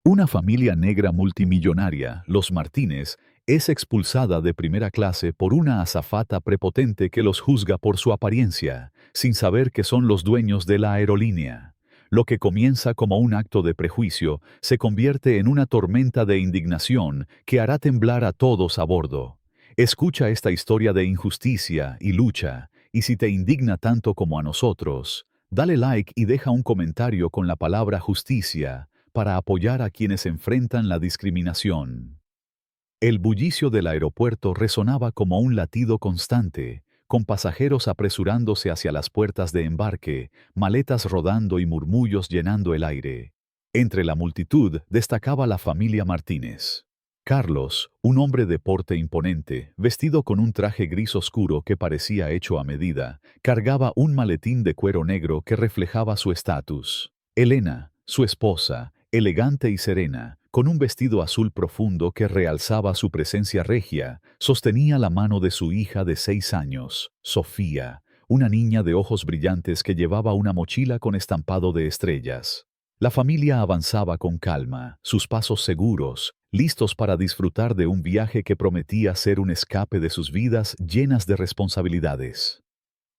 Una familia negra multimillonaria, los Martínez, es expulsada de primera clase por una azafata prepotente que los juzga por su apariencia, sin saber que son los dueños de la aerolínea. Lo que comienza como un acto de prejuicio se convierte en una tormenta de indignación que hará temblar a todos a bordo. Escucha esta historia de injusticia y lucha, y si te indigna tanto como a nosotros, dale like y deja un comentario con la palabra justicia para apoyar a quienes enfrentan la discriminación. El bullicio del aeropuerto resonaba como un latido constante, con pasajeros apresurándose hacia las puertas de embarque, maletas rodando y murmullos llenando el aire. Entre la multitud destacaba la familia Martínez. Carlos, un hombre de porte imponente, vestido con un traje gris oscuro que parecía hecho a medida, cargaba un maletín de cuero negro que reflejaba su estatus. Elena, su esposa, elegante y serena, con un vestido azul profundo que realzaba su presencia regia, sostenía la mano de su hija de 6 años, Sofía, una niña de ojos brillantes que llevaba una mochila con estampado de estrellas. La familia avanzaba con calma, sus pasos seguros, listos para disfrutar de un viaje que prometía ser un escape de sus vidas llenas de responsabilidades.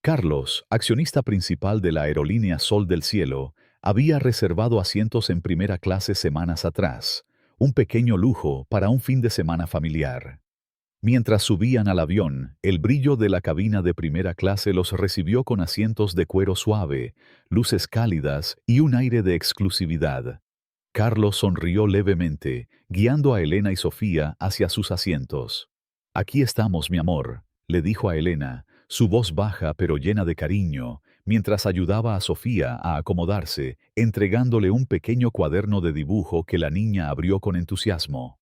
Carlos, accionista principal de la aerolínea Sol del Cielo, había reservado asientos en primera clase semanas atrás, un pequeño lujo para un fin de semana familiar. Mientras subían al avión, el brillo de la cabina de primera clase los recibió con asientos de cuero suave, luces cálidas y un aire de exclusividad. Carlos sonrió levemente, guiando a Elena y Sofía hacia sus asientos. «Aquí estamos, mi amor», le dijo a Elena, su voz baja pero llena de cariño, mientras ayudaba a Sofía a acomodarse, entregándole un pequeño cuaderno de dibujo que la niña abrió con entusiasmo.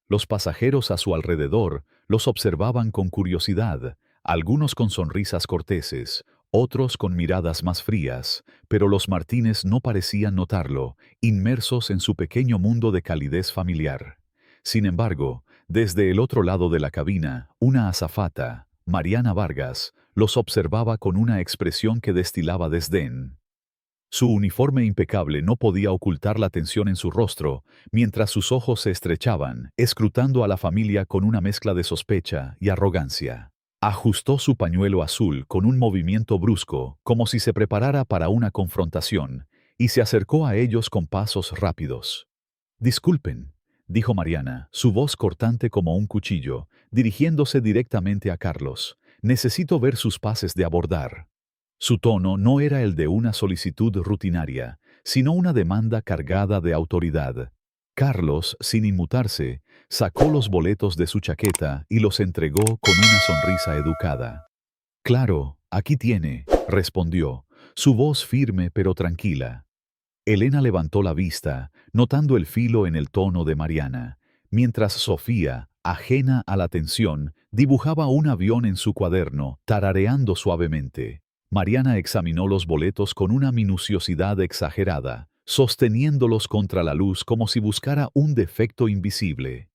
Los pasajeros a su alrededor los observaban con curiosidad, algunos con sonrisas corteses, otros con miradas más frías, pero los Martínez no parecían notarlo, inmersos en su pequeño mundo de calidez familiar. Sin embargo, desde el otro lado de la cabina, una azafata, Mariana Vargas, los observaba con una expresión que destilaba desdén. Su uniforme impecable no podía ocultar la tensión en su rostro, mientras sus ojos se estrechaban, escrutando a la familia con una mezcla de sospecha y arrogancia. Ajustó su pañuelo azul con un movimiento brusco, como si se preparara para una confrontación, y se acercó a ellos con pasos rápidos. «Disculpen», dijo Mariana, su voz cortante como un cuchillo, dirigiéndose directamente a Carlos. «Necesito ver sus pases de abordar». Su tono no era el de una solicitud rutinaria, sino una demanda cargada de autoridad. Carlos, sin inmutarse, sacó los boletos de su chaqueta y los entregó con una sonrisa educada. «Claro, aquí tiene», respondió, su voz firme pero tranquila. Elena levantó la vista, notando el filo en el tono de Mariana, mientras Sofía, ajena a la tensión, dibujaba un avión en su cuaderno, tarareando suavemente. Mariana examinó los boletos con una minuciosidad exagerada, sosteniéndolos contra la luz como si buscara un defecto invisible.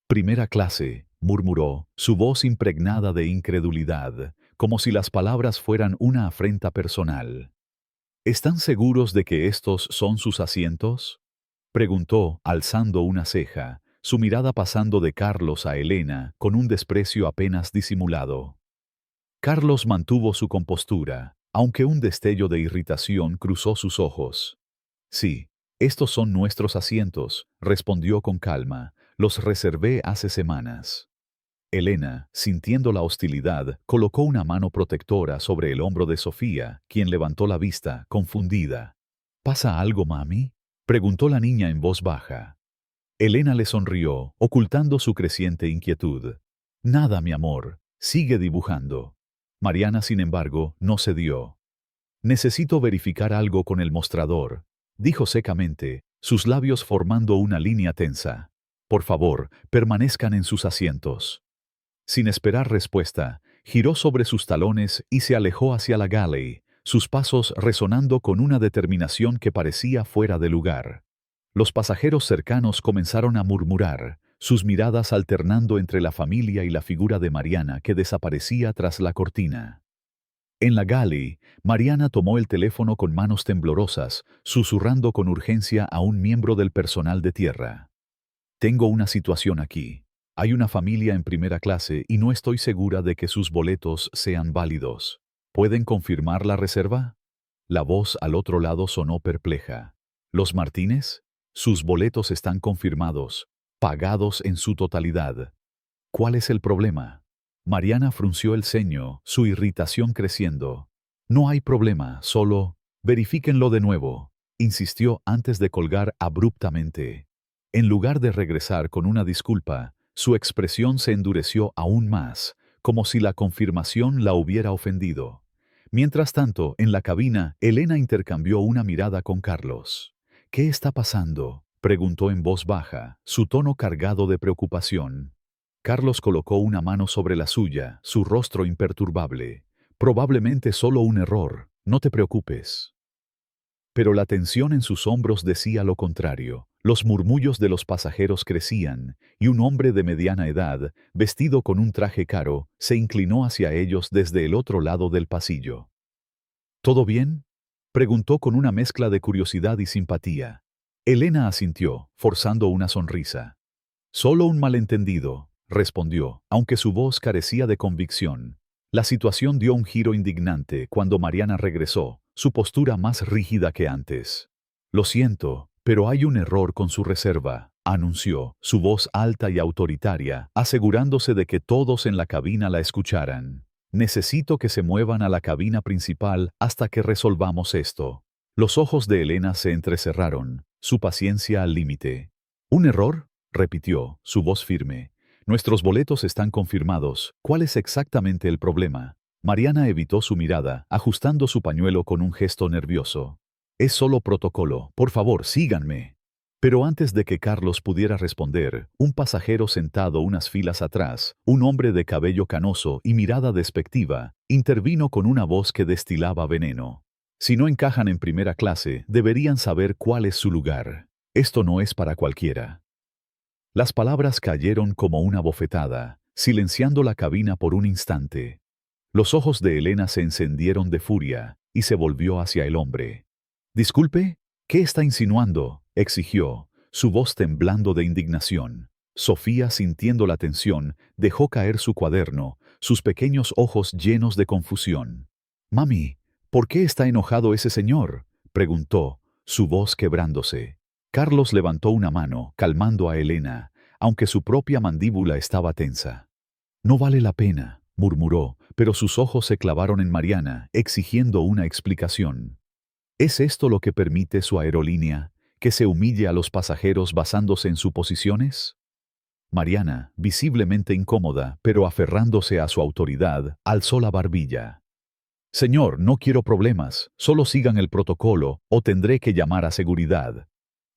«Primera clase», murmuró, su voz impregnada de incredulidad, como si las palabras fueran una afrenta personal. «¿Están seguros de que estos son sus asientos?», preguntó, alzando una ceja, su mirada pasando de Carlos a Elena con un desprecio apenas disimulado. Carlos mantuvo su compostura, aunque un destello de irritación cruzó sus ojos. «Sí, estos son nuestros asientos», respondió con calma, «los reservé hace semanas». Elena, sintiendo la hostilidad, colocó una mano protectora sobre el hombro de Sofía, quien levantó la vista, confundida. «¿Pasa algo, mami?», preguntó la niña en voz baja. Elena le sonrió, ocultando su creciente inquietud. «Nada, mi amor, sigue dibujando». Mariana, sin embargo, no cedió. «Necesito verificar algo con el mostrador», dijo secamente, sus labios formando una línea tensa. «Por favor, permanezcan en sus asientos». Sin esperar respuesta, giró sobre sus talones y se alejó hacia la galley, sus pasos resonando con una determinación que parecía fuera de lugar. Los pasajeros cercanos comenzaron a murmurar, sus miradas alternando entre la familia y la figura de Mariana que desaparecía tras la cortina. En la galley, Mariana tomó el teléfono con manos temblorosas, susurrando con urgencia a un miembro del personal de tierra. Tengo una situación aquí. Hay una familia en primera clase y no estoy segura de que sus boletos sean válidos. ¿Pueden confirmar la reserva? La voz al otro lado sonó perpleja. ¿Los Martínez? Sus boletos están confirmados, pagados en su totalidad. ¿Cuál es el problema? Mariana frunció el ceño, su irritación creciendo. No hay problema, solo verifíquenlo de nuevo, insistió antes de colgar abruptamente. En lugar de regresar con una disculpa, su expresión se endureció aún más, como si la confirmación la hubiera ofendido. Mientras tanto, en la cabina, Elena intercambió una mirada con Carlos. ¿Qué está pasando?, preguntó en voz baja, su tono cargado de preocupación. Carlos colocó una mano sobre la suya, su rostro imperturbable. Probablemente solo un error, no te preocupes. Pero la tensión en sus hombros decía lo contrario. Los murmullos de los pasajeros crecían, y un hombre de mediana edad, vestido con un traje caro, se inclinó hacia ellos desde el otro lado del pasillo. ¿Todo bien?, preguntó con una mezcla de curiosidad y simpatía. Elena asintió, forzando una sonrisa. Solo un malentendido, respondió, aunque su voz carecía de convicción. La situación dio un giro indignante cuando Mariana regresó, su postura más rígida que antes. Lo siento, pero hay un error con su reserva, anunció, su voz alta y autoritaria, asegurándose de que todos en la cabina la escucharan. Necesito que se muevan a la cabina principal hasta que resolvamos esto. Los ojos de Elena se entrecerraron, su paciencia al límite. ¿Un error?, repitió, su voz firme. Nuestros boletos están confirmados. ¿Cuál es exactamente el problema? Mariana evitó su mirada, ajustando su pañuelo con un gesto nervioso. Es solo protocolo. Por favor, síganme. Pero antes de que Carlos pudiera responder, un pasajero sentado unas filas atrás, un hombre de cabello canoso y mirada despectiva, intervino con una voz que destilaba veneno. Si no encajan en primera clase, deberían saber cuál es su lugar. Esto no es para cualquiera. Las palabras cayeron como una bofetada, silenciando la cabina por un instante. Los ojos de Elena se encendieron de furia, y se volvió hacia el hombre. «Disculpe, ¿qué está insinuando?», exigió, su voz temblando de indignación. Sofía, sintiendo la tensión, dejó caer su cuaderno, sus pequeños ojos llenos de confusión. «Mami, ¿por qué está enojado ese señor?», preguntó, su voz quebrándose. Carlos levantó una mano, calmando a Elena, aunque su propia mandíbula estaba tensa. «No vale la pena», murmuró, pero sus ojos se clavaron en Mariana, exigiendo una explicación. ¿Es esto lo que permite su aerolínea, que se humille a los pasajeros basándose en suposiciones? Mariana, visiblemente incómoda, pero aferrándose a su autoridad, alzó la barbilla. «Señor, no quiero problemas, solo sigan el protocolo, o tendré que llamar a seguridad».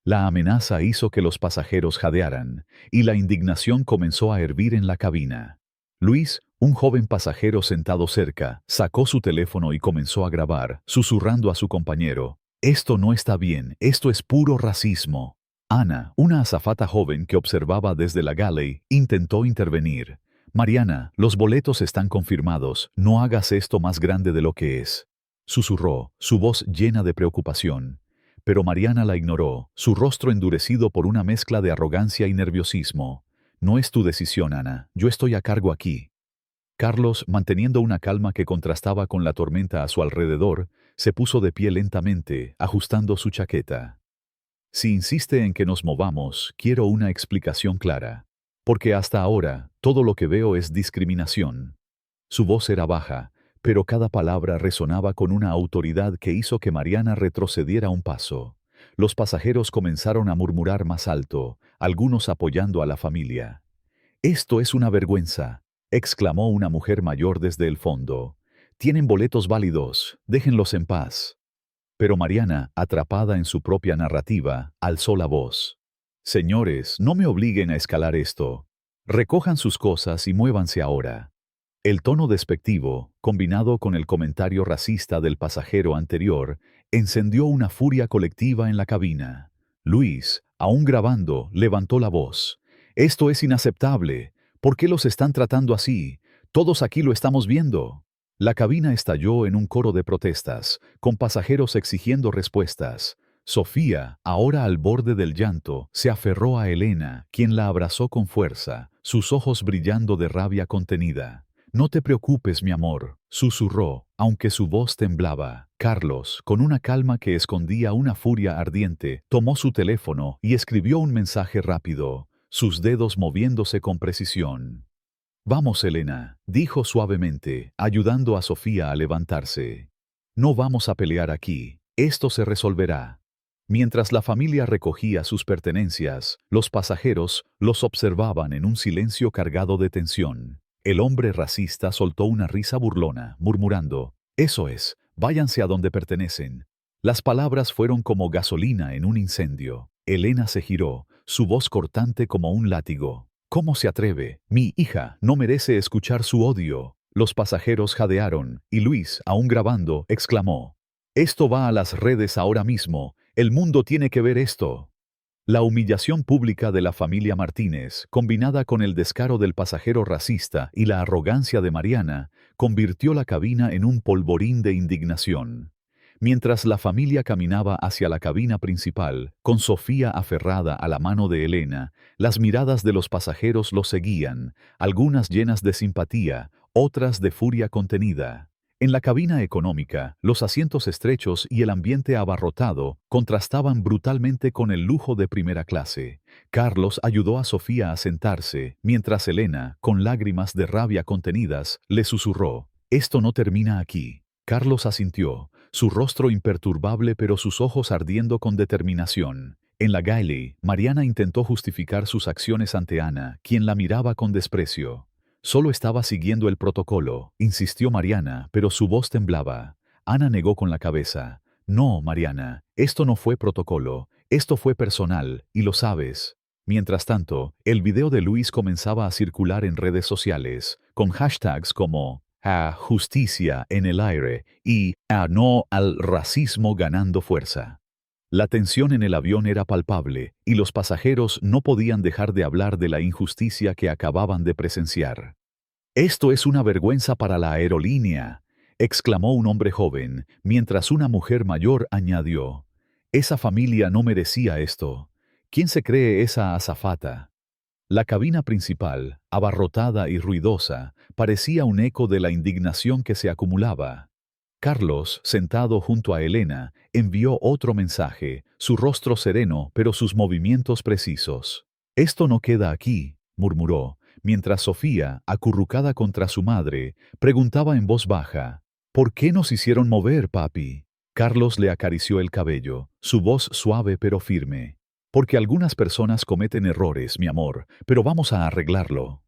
La amenaza hizo que los pasajeros jadearan, y la indignación comenzó a hervir en la cabina. Luis, un joven pasajero sentado cerca, sacó su teléfono y comenzó a grabar, susurrando a su compañero. «Esto no está bien, esto es puro racismo». Ana, una azafata joven que observaba desde la galley, intentó intervenir. «Mariana, los boletos están confirmados, no hagas esto más grande de lo que es», susurró, su voz llena de preocupación. Pero Mariana la ignoró, su rostro endurecido por una mezcla de arrogancia y nerviosismo. «No es tu decisión, Ana, yo estoy a cargo aquí». Carlos, manteniendo una calma que contrastaba con la tormenta a su alrededor, se puso de pie lentamente, ajustando su chaqueta. «Si insiste en que nos movamos, quiero una explicación clara. Porque hasta ahora, todo lo que veo es discriminación». Su voz era baja, pero cada palabra resonaba con una autoridad que hizo que Mariana retrocediera un paso. Los pasajeros comenzaron a murmurar más alto, algunos apoyando a la familia. «Esto es una vergüenza», exclamó una mujer mayor desde el fondo. «Tienen boletos válidos, déjenlos en paz». Pero Mariana, atrapada en su propia narrativa, alzó la voz. «Señores, no me obliguen a escalar esto. Recojan sus cosas y muévanse ahora». El tono despectivo, combinado con el comentario racista del pasajero anterior, encendió una furia colectiva en la cabina. Luis, aún grabando, levantó la voz. «Esto es inaceptable. ¿Por qué los están tratando así? Todos aquí lo estamos viendo». La cabina estalló en un coro de protestas, con pasajeros exigiendo respuestas. Sofía, ahora al borde del llanto, se aferró a Elena, quien la abrazó con fuerza, sus ojos brillando de rabia contenida. «No te preocupes, mi amor», susurró, aunque su voz temblaba. Carlos, con una calma que escondía una furia ardiente, tomó su teléfono y escribió un mensaje rápido, sus dedos moviéndose con precisión. «Vamos, Elena», dijo suavemente, ayudando a Sofía a levantarse. «No vamos a pelear aquí. Esto se resolverá». Mientras la familia recogía sus pertenencias, los pasajeros los observaban en un silencio cargado de tensión. El hombre racista soltó una risa burlona, murmurando, «Eso es, váyanse a donde pertenecen». Las palabras fueron como gasolina en un incendio. Elena se giró, su voz cortante como un látigo. «¿Cómo se atreve? Mi hija no merece escuchar su odio». Los pasajeros jadearon, y Luis, aún grabando, exclamó, «Esto va a las redes ahora mismo. El mundo tiene que ver esto». La humillación pública de la familia Martínez, combinada con el descaro del pasajero racista y la arrogancia de Mariana, convirtió la cabina en un polvorín de indignación. Mientras la familia caminaba hacia la cabina principal, con Sofía aferrada a la mano de Elena, las miradas de los pasajeros los seguían, algunas llenas de simpatía, otras de furia contenida. En la cabina económica, los asientos estrechos y el ambiente abarrotado contrastaban brutalmente con el lujo de primera clase. Carlos ayudó a Sofía a sentarse, mientras Elena, con lágrimas de rabia contenidas, le susurró, «Esto no termina aquí». Carlos asintió, su rostro imperturbable pero sus ojos ardiendo con determinación. En la galley, Mariana intentó justificar sus acciones ante Ana, quien la miraba con desprecio. «Solo estaba siguiendo el protocolo», insistió Mariana, pero su voz temblaba. Ana negó con la cabeza. «No, Mariana, esto no fue protocolo, esto fue personal, y lo sabes». Mientras tanto, el video de Luis comenzaba a circular en redes sociales, con hashtags como «a justicia en el aire» y «a no al racismo ganando fuerza». La tensión en el avión era palpable, y los pasajeros no podían dejar de hablar de la injusticia que acababan de presenciar. «Esto es una vergüenza para la aerolínea», exclamó un hombre joven, mientras una mujer mayor añadió, «Esa familia no merecía esto. ¿Quién se cree esa azafata?». La cabina principal, abarrotada y ruidosa, parecía un eco de la indignación que se acumulaba. Carlos, sentado junto a Elena, envió otro mensaje, su rostro sereno pero sus movimientos precisos. «Esto no queda aquí», murmuró, mientras Sofía, acurrucada contra su madre, preguntaba en voz baja, «¿Por qué nos hicieron mover, papi?». Carlos le acarició el cabello, su voz suave pero firme. «Porque algunas personas cometen errores, mi amor, pero vamos a arreglarlo».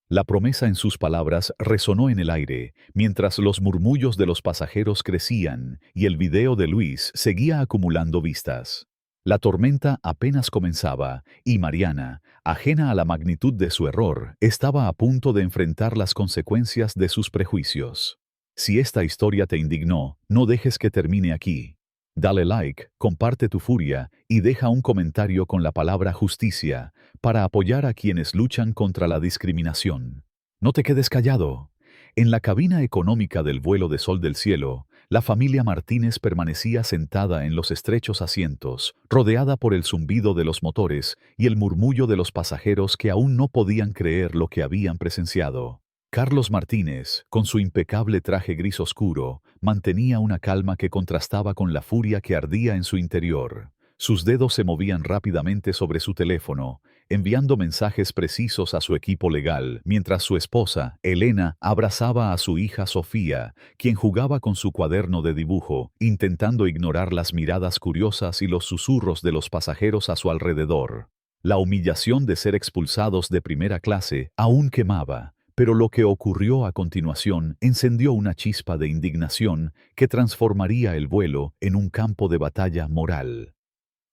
La promesa en sus palabras resonó en el aire, mientras los murmullos de los pasajeros crecían y el video de Luis seguía acumulando vistas. La tormenta apenas comenzaba y Mariana, ajena a la magnitud de su error, estaba a punto de enfrentar las consecuencias de sus prejuicios. Si esta historia te indignó, no dejes que termine aquí. Dale like, comparte tu furia y deja un comentario con la palabra justicia para apoyar a quienes luchan contra la discriminación. No te quedes callado. En la cabina económica del vuelo de Sol del Cielo, la familia Martínez permanecía sentada en los estrechos asientos, rodeada por el zumbido de los motores y el murmullo de los pasajeros que aún no podían creer lo que habían presenciado. Carlos Martínez, con su impecable traje gris oscuro, mantenía una calma que contrastaba con la furia que ardía en su interior. Sus dedos se movían rápidamente sobre su teléfono, enviando mensajes precisos a su equipo legal, mientras su esposa, Elena, abrazaba a su hija Sofía, quien jugaba con su cuaderno de dibujo, intentando ignorar las miradas curiosas y los susurros de los pasajeros a su alrededor. La humillación de ser expulsados de primera clase aún quemaba. Pero lo que ocurrió a continuación encendió una chispa de indignación que transformaría el vuelo en un campo de batalla moral.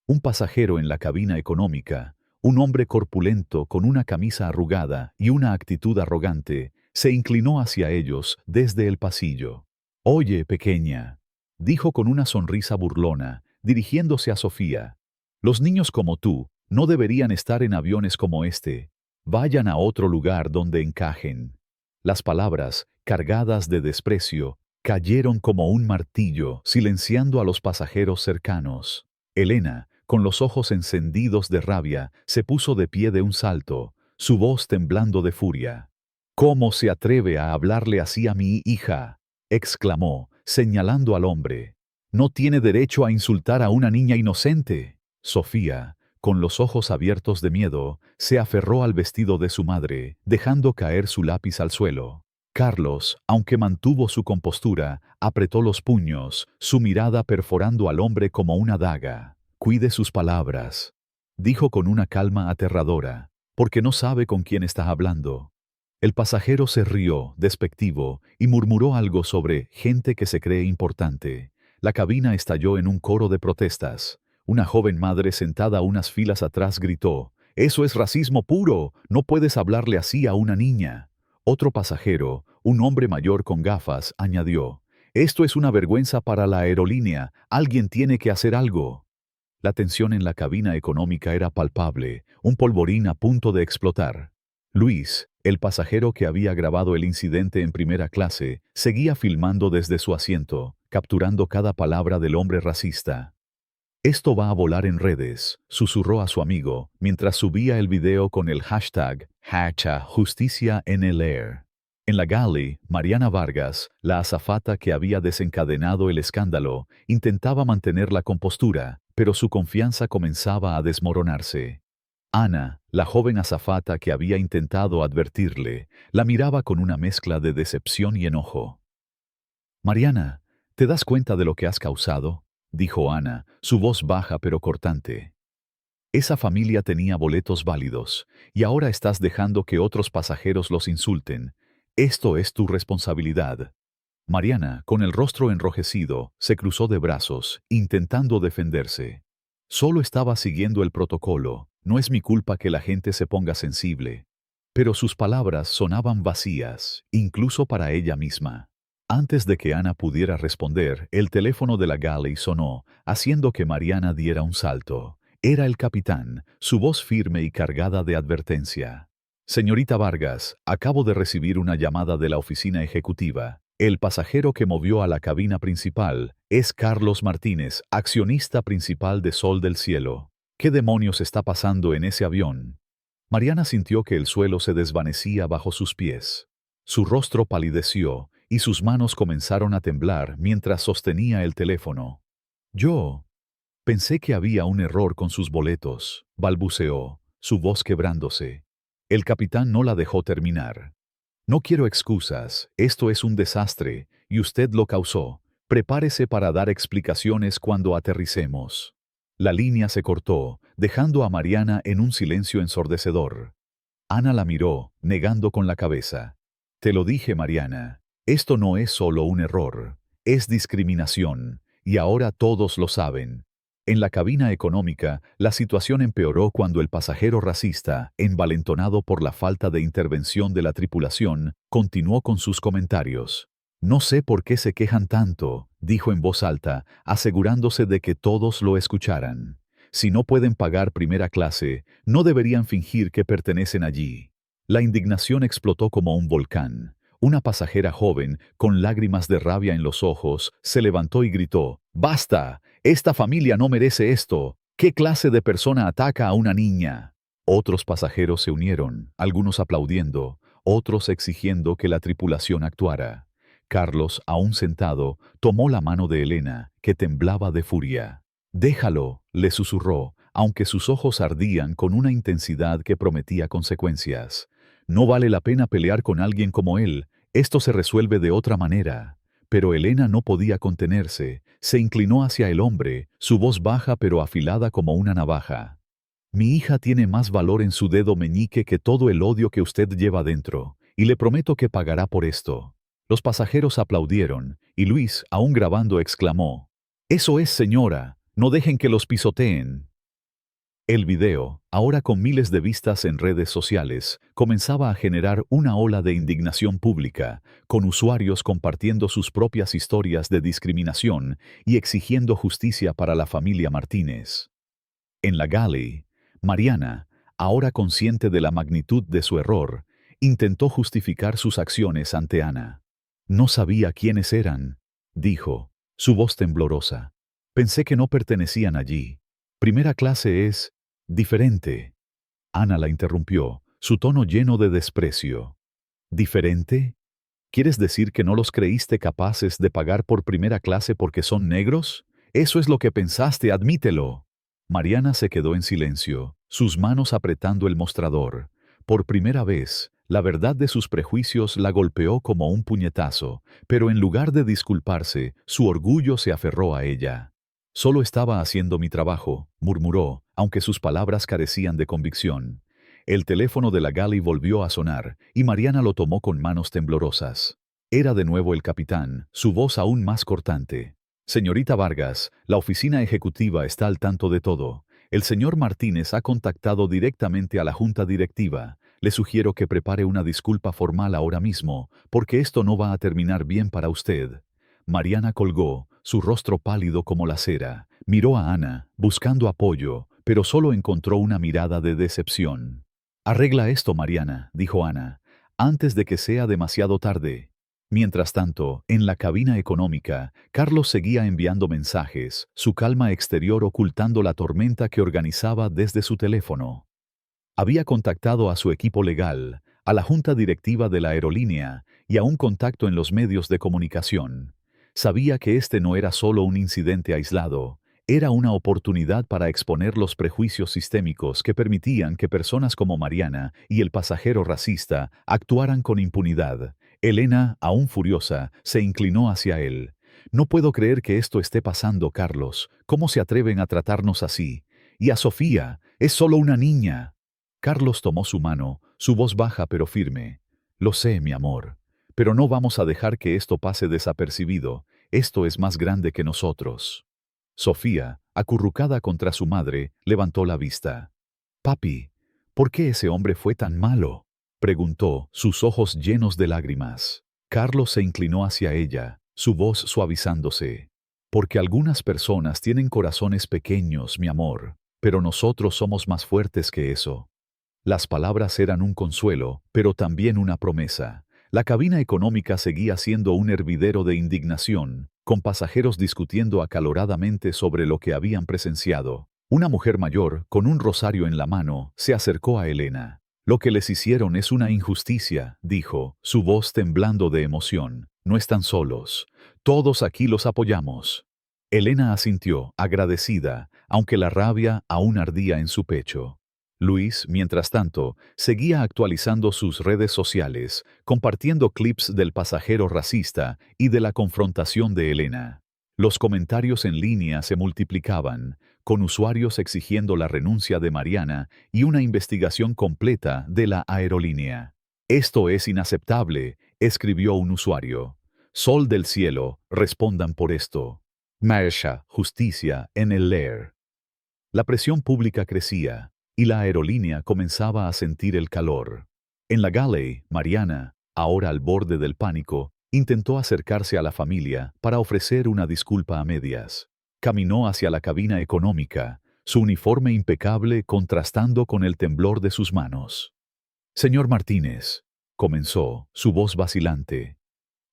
Un pasajero en la cabina económica, un hombre corpulento con una camisa arrugada y una actitud arrogante, se inclinó hacia ellos desde el pasillo. «Oye, pequeña», dijo con una sonrisa burlona, dirigiéndose a Sofía, «los niños como tú no deberían estar en aviones como este. Vayan a otro lugar donde encajen». Las palabras, cargadas de desprecio, cayeron como un martillo, silenciando a los pasajeros cercanos. Elena, con los ojos encendidos de rabia, se puso de pie de un salto, su voz temblando de furia. «¿Cómo se atreve a hablarle así a mi hija?», exclamó, señalando al hombre. «No tiene derecho a insultar a una niña inocente». Sofía, con los ojos abiertos de miedo, se aferró al vestido de su madre, dejando caer su lápiz al suelo. Carlos, aunque mantuvo su compostura, apretó los puños, su mirada perforando al hombre como una daga. «Cuide sus palabras», dijo con una calma aterradora, «porque no sabe con quién está hablando». El pasajero se rió, despectivo, y murmuró algo sobre gente que se cree importante. La cabina estalló en un coro de protestas. Una joven madre sentada unas filas atrás gritó: «¡Eso es racismo puro! ¡No puedes hablarle así a una niña!». Otro pasajero, un hombre mayor con gafas, añadió: «Esto es una vergüenza para la aerolínea. Alguien tiene que hacer algo». La tensión en la cabina económica era palpable, un polvorín a punto de explotar. Luis, el pasajero que había grabado el incidente en primera clase, seguía filmando desde su asiento, capturando cada palabra del hombre racista. «Esto va a volar en redes», susurró a su amigo, mientras subía el video con el hashtag #Justicia en el Air. En la galley, Mariana Vargas, la azafata que había desencadenado el escándalo, intentaba mantener la compostura, pero su confianza comenzaba a desmoronarse. Ana, la joven azafata que había intentado advertirle, la miraba con una mezcla de decepción y enojo. «Mariana, ¿te das cuenta de lo que has causado?», dijo Ana, su voz baja pero cortante. «Esa familia tenía boletos válidos, y ahora estás dejando que otros pasajeros los insulten. Esto es tu responsabilidad». Mariana, con el rostro enrojecido, se cruzó de brazos, intentando defenderse. «Solo estaba siguiendo el protocolo. No es mi culpa que la gente se ponga sensible». Pero sus palabras sonaban vacías, incluso para ella misma. Antes de que Ana pudiera responder, el teléfono de la galley sonó, haciendo que Mariana diera un salto. Era el capitán, su voz firme y cargada de advertencia. «Señorita Vargas, acabo de recibir una llamada de la oficina ejecutiva. El pasajero que movió a la cabina principal es Carlos Martínez, accionista principal de Sol del Cielo. ¿Qué demonios está pasando en ese avión?». Mariana sintió que el suelo se desvanecía bajo sus pies. Su rostro palideció y sus manos comenzaron a temblar mientras sostenía el teléfono. «Yo pensé que había un error con sus boletos», balbuceó, su voz quebrándose. El capitán no la dejó terminar. «No quiero excusas, esto es un desastre, y usted lo causó. Prepárese para dar explicaciones cuando aterricemos». La línea se cortó, dejando a Mariana en un silencio ensordecedor. Ana la miró, negando con la cabeza. «Te lo dije, Mariana, esto no es solo un error, es discriminación, y ahora todos lo saben». En la cabina económica, la situación empeoró cuando el pasajero racista, envalentonado por la falta de intervención de la tripulación, continuó con sus comentarios. «No sé por qué se quejan tanto», dijo en voz alta, asegurándose de que todos lo escucharan. «Si no pueden pagar primera clase, no deberían fingir que pertenecen allí». La indignación explotó como un volcán. Una pasajera joven, con lágrimas de rabia en los ojos, se levantó y gritó: «¡Basta! Esta familia no merece esto. ¿Qué clase de persona ataca a una niña?». Otros pasajeros se unieron, algunos aplaudiendo, otros exigiendo que la tripulación actuara. Carlos, aún sentado, tomó la mano de Elena, que temblaba de furia. «Déjalo», le susurró, aunque sus ojos ardían con una intensidad que prometía consecuencias. «No vale la pena pelear con alguien como él. Esto se resuelve de otra manera». Pero Elena no podía contenerse, se inclinó hacia el hombre, su voz baja pero afilada como una navaja. «Mi hija tiene más valor en su dedo meñique que todo el odio que usted lleva dentro, y le prometo que pagará por esto». Los pasajeros aplaudieron, y Luis, aún grabando, exclamó: «¡Eso es, señora! ¡No dejen que los pisoteen!». El video, ahora con miles de vistas en redes sociales, comenzaba a generar una ola de indignación pública, con usuarios compartiendo sus propias historias de discriminación y exigiendo justicia para la familia Martínez. En la galley, Mariana, ahora consciente de la magnitud de su error, intentó justificar sus acciones ante Ana. No sabía quiénes eran, dijo, su voz temblorosa. Pensé que no pertenecían allí. Primera clase es diferente. Ana la interrumpió, su tono lleno de desprecio. ¿Diferente? ¿Quieres decir que no los creíste capaces de pagar por primera clase porque son negros? Eso es lo que pensaste, admítelo. Mariana se quedó en silencio, sus manos apretando el mostrador. Por primera vez, la verdad de sus prejuicios la golpeó como un puñetazo, pero en lugar de disculparse, su orgullo se aferró a ella. Solo estaba haciendo mi trabajo, murmuró, aunque sus palabras carecían de convicción. El teléfono de la galley volvió a sonar, y Mariana lo tomó con manos temblorosas. Era de nuevo el capitán, su voz aún más cortante. Señorita Vargas, la oficina ejecutiva está al tanto de todo. El señor Martínez ha contactado directamente a la junta directiva. Le sugiero que prepare una disculpa formal ahora mismo, porque esto no va a terminar bien para usted. Mariana colgó, su rostro pálido como la cera. Miró a Ana, buscando apoyo, pero solo encontró una mirada de decepción. Arregla esto, Mariana, dijo Ana, antes de que sea demasiado tarde. Mientras tanto, en la cabina económica, Carlos seguía enviando mensajes, su calma exterior ocultando la tormenta que organizaba desde su teléfono. Había contactado a su equipo legal, a la junta directiva de la aerolínea y a un contacto en los medios de comunicación. Sabía que este no era solo un incidente aislado, era una oportunidad para exponer los prejuicios sistémicos que permitían que personas como Mariana y el pasajero racista actuaran con impunidad. Elena, aún furiosa, se inclinó hacia él. No puedo creer que esto esté pasando, Carlos. ¿Cómo se atreven a tratarnos así? Y a Sofía, es solo una niña. Carlos tomó su mano, su voz baja pero firme. Lo sé, mi amor, pero no vamos a dejar que esto pase desapercibido. Esto es más grande que nosotros. Sofía, acurrucada contra su madre, levantó la vista. Papi, ¿por qué ese hombre fue tan malo? Preguntó, sus ojos llenos de lágrimas. Carlos se inclinó hacia ella, su voz suavizándose. Porque algunas personas tienen corazones pequeños, mi amor, pero nosotros somos más fuertes que eso. Las palabras eran un consuelo, pero también una promesa. La cabina económica seguía siendo un hervidero de indignación, con pasajeros discutiendo acaloradamente sobre lo que habían presenciado. Una mujer mayor, con un rosario en la mano, se acercó a Elena. Lo que les hicieron es una injusticia, dijo, su voz temblando de emoción. No están solos. Todos aquí los apoyamos. Elena asintió, agradecida, aunque la rabia aún ardía en su pecho. Luis, mientras tanto, seguía actualizando sus redes sociales, compartiendo clips del pasajero racista y de la confrontación de Elena. Los comentarios en línea se multiplicaban, con usuarios exigiendo la renuncia de Mariana y una investigación completa de la aerolínea. Esto es inaceptable, escribió un usuario. Sol del cielo, respondan por esto. Marsha, justicia en el Leer. La presión pública crecía, y la aerolínea comenzaba a sentir el calor. En la galley, Mariana, ahora al borde del pánico, intentó acercarse a la familia para ofrecer una disculpa a medias. Caminó hacia la cabina económica, su uniforme impecable contrastando con el temblor de sus manos. Señor Martínez, comenzó, su voz vacilante.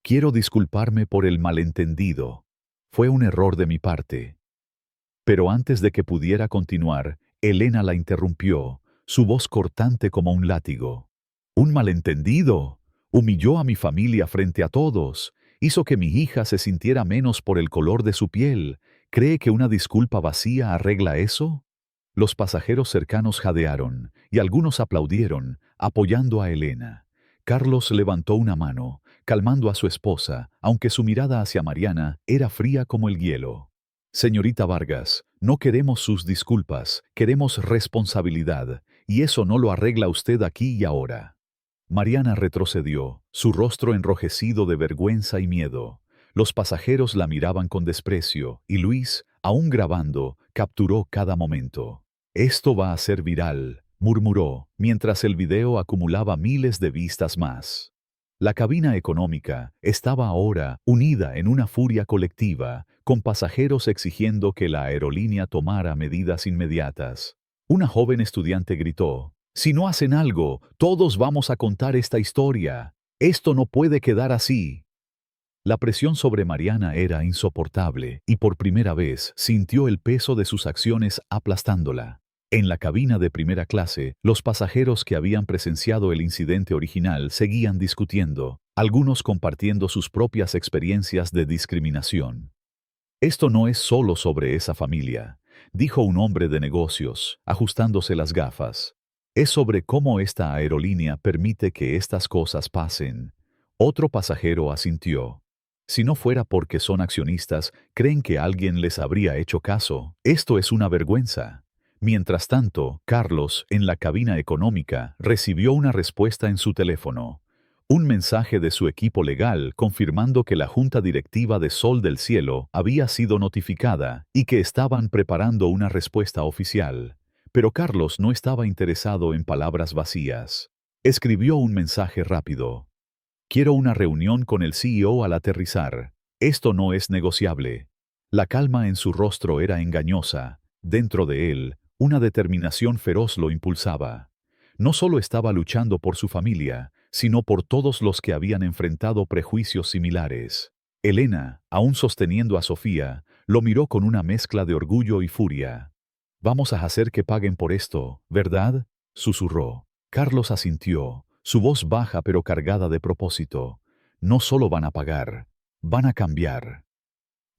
Quiero disculparme por el malentendido. Fue un error de mi parte. Pero antes de que pudiera continuar, Elena la interrumpió, su voz cortante como un látigo. «¿Un malentendido? Humilló a mi familia frente a todos. Hizo que mi hija se sintiera menos por el color de su piel. ¿Cree que una disculpa vacía arregla eso?» Los pasajeros cercanos jadearon, y algunos aplaudieron, apoyando a Elena. Carlos levantó una mano, calmando a su esposa, aunque su mirada hacia Mariana era fría como el hielo. Señorita Vargas, no queremos sus disculpas, queremos responsabilidad, y eso no lo arregla usted aquí y ahora. Mariana retrocedió, su rostro enrojecido de vergüenza y miedo. Los pasajeros la miraban con desprecio, y Luis, aún grabando, capturó cada momento. Esto va a ser viral, murmuró, mientras el video acumulaba miles de vistas más. La cabina económica estaba ahora unida en una furia colectiva, con pasajeros exigiendo que la aerolínea tomara medidas inmediatas. Una joven estudiante gritó, «Si no hacen algo, todos vamos a contar esta historia. Esto no puede quedar así». La presión sobre Mariana era insoportable y por primera vez sintió el peso de sus acciones aplastándola. En la cabina de primera clase, los pasajeros que habían presenciado el incidente original seguían discutiendo, algunos compartiendo sus propias experiencias de discriminación. Esto no es solo sobre esa familia, dijo un hombre de negocios, ajustándose las gafas. Es sobre cómo esta aerolínea permite que estas cosas pasen. Otro pasajero asintió. Si no fuera porque son accionistas, ¿creen que alguien les habría hecho caso? Esto es una vergüenza. Mientras tanto, Carlos, en la cabina económica, recibió una respuesta en su teléfono. Un mensaje de su equipo legal confirmando que la junta directiva de Sol del Cielo había sido notificada y que estaban preparando una respuesta oficial. Pero Carlos no estaba interesado en palabras vacías. Escribió un mensaje rápido. Quiero una reunión con el CEO al aterrizar. Esto no es negociable. La calma en su rostro era engañosa. Dentro de él, una determinación feroz lo impulsaba. No solo estaba luchando por su familia, sino por todos los que habían enfrentado prejuicios similares. Elena, aún sosteniendo a Sofía, lo miró con una mezcla de orgullo y furia. «Vamos a hacer que paguen por esto, ¿verdad?», susurró. Carlos asintió, su voz baja pero cargada de propósito. «No solo van a pagar, van a cambiar».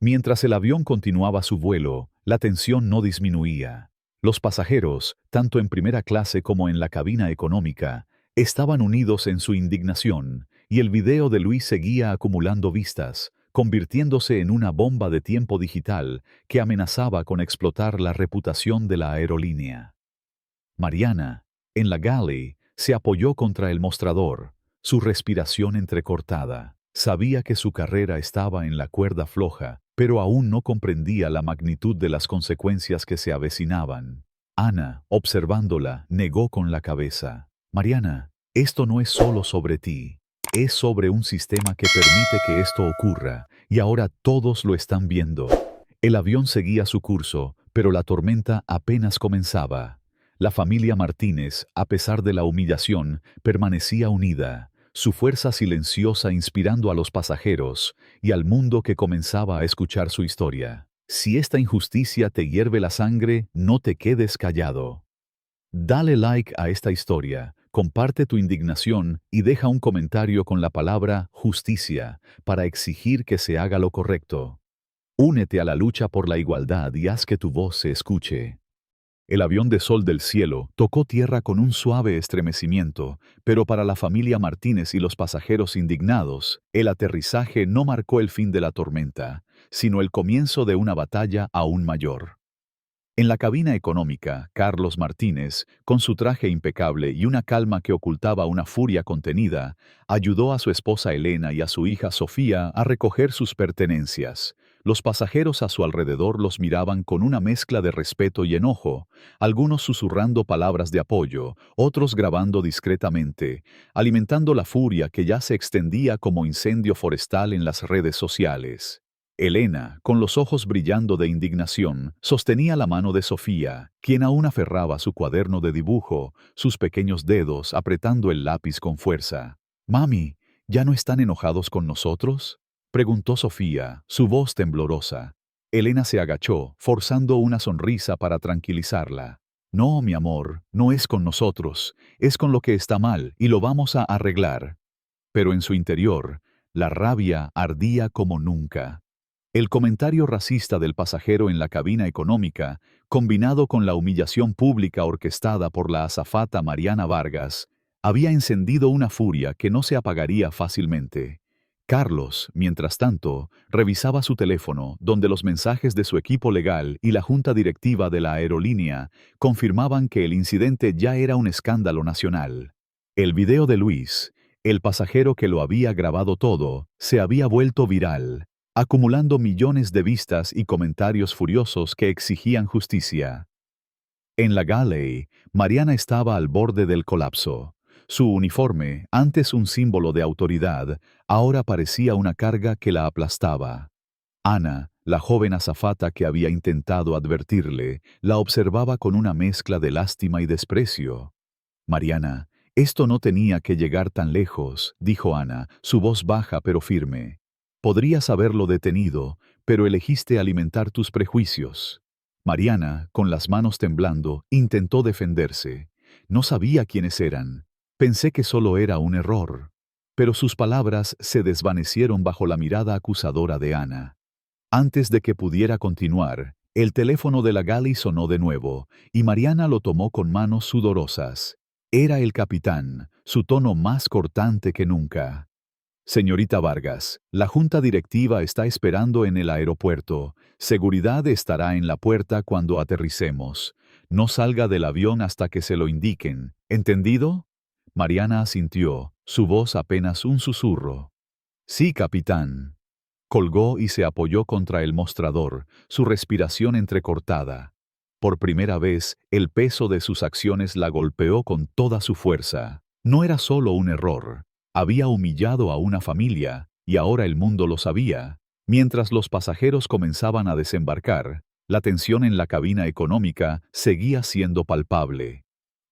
Mientras el avión continuaba su vuelo, la tensión no disminuía. Los pasajeros, tanto en primera clase como en la cabina económica, estaban unidos en su indignación, y el video de Luis seguía acumulando vistas, convirtiéndose en una bomba de tiempo digital que amenazaba con explotar la reputación de la aerolínea. Mariana, en la galley, se apoyó contra el mostrador, su respiración entrecortada. Sabía que su carrera estaba en la cuerda floja, pero aún no comprendía la magnitud de las consecuencias que se avecinaban. Ana, observándola, negó con la cabeza. «Mariana, esto no es solo sobre ti. Es sobre un sistema que permite que esto ocurra, y ahora todos lo están viendo». El avión seguía su curso, pero la tormenta apenas comenzaba. La familia Martínez, a pesar de la humillación, permanecía unida, su fuerza silenciosa inspirando a los pasajeros y al mundo que comenzaba a escuchar su historia. Si esta injusticia te hierve la sangre, no te quedes callado. Dale like a esta historia, comparte tu indignación y deja un comentario con la palabra justicia para exigir que se haga lo correcto. Únete a la lucha por la igualdad y haz que tu voz se escuche. El avión de Sol del Cielo tocó tierra con un suave estremecimiento, pero para la familia Martínez y los pasajeros indignados, el aterrizaje no marcó el fin de la tormenta, sino el comienzo de una batalla aún mayor. En la cabina económica, Carlos Martínez, con su traje impecable y una calma que ocultaba una furia contenida, ayudó a su esposa Elena y a su hija Sofía a recoger sus pertenencias. Los pasajeros a su alrededor los miraban con una mezcla de respeto y enojo, algunos susurrando palabras de apoyo, otros grabando discretamente, alimentando la furia que ya se extendía como incendio forestal en las redes sociales. Elena, con los ojos brillando de indignación, sostenía la mano de Sofía, quien aún aferraba su cuaderno de dibujo, sus pequeños dedos apretando el lápiz con fuerza. «Mami, ¿ya no están enojados con nosotros?», preguntó Sofía, su voz temblorosa. Elena se agachó, forzando una sonrisa para tranquilizarla. «No, mi amor, no es con nosotros, es con lo que está mal y lo vamos a arreglar». Pero en su interior, la rabia ardía como nunca. El comentario racista del pasajero en la cabina económica, combinado con la humillación pública orquestada por la azafata Mariana Vargas, había encendido una furia que no se apagaría fácilmente. Carlos, mientras tanto, revisaba su teléfono, donde los mensajes de su equipo legal y la junta directiva de la aerolínea confirmaban que el incidente ya era un escándalo nacional. El video de Luis, el pasajero que lo había grabado todo, se había vuelto viral, acumulando millones de vistas y comentarios furiosos que exigían justicia. En la galley, Mariana estaba al borde del colapso. Su uniforme, antes un símbolo de autoridad, ahora parecía una carga que la aplastaba. Ana, la joven azafata que había intentado advertirle, la observaba con una mezcla de lástima y desprecio. «Mariana, esto no tenía que llegar tan lejos», dijo Ana, su voz baja pero firme. Podrías haberlo detenido, pero elegiste alimentar tus prejuicios. Mariana, con las manos temblando, intentó defenderse. No sabía quiénes eran. Pensé que solo era un error. Pero sus palabras se desvanecieron bajo la mirada acusadora de Ana. Antes de que pudiera continuar, el teléfono de la galley sonó de nuevo, y Mariana lo tomó con manos sudorosas. Era el capitán, su tono más cortante que nunca. Señorita Vargas, la junta directiva está esperando en el aeropuerto. Seguridad estará en la puerta cuando aterricemos. No salga del avión hasta que se lo indiquen. ¿Entendido? Mariana asintió, su voz apenas un susurro. Sí, capitán. Colgó y se apoyó contra el mostrador, su respiración entrecortada. Por primera vez, el peso de sus acciones la golpeó con toda su fuerza. No era solo un error. Había humillado a una familia, y ahora el mundo lo sabía. Mientras los pasajeros comenzaban a desembarcar, la tensión en la cabina económica seguía siendo palpable.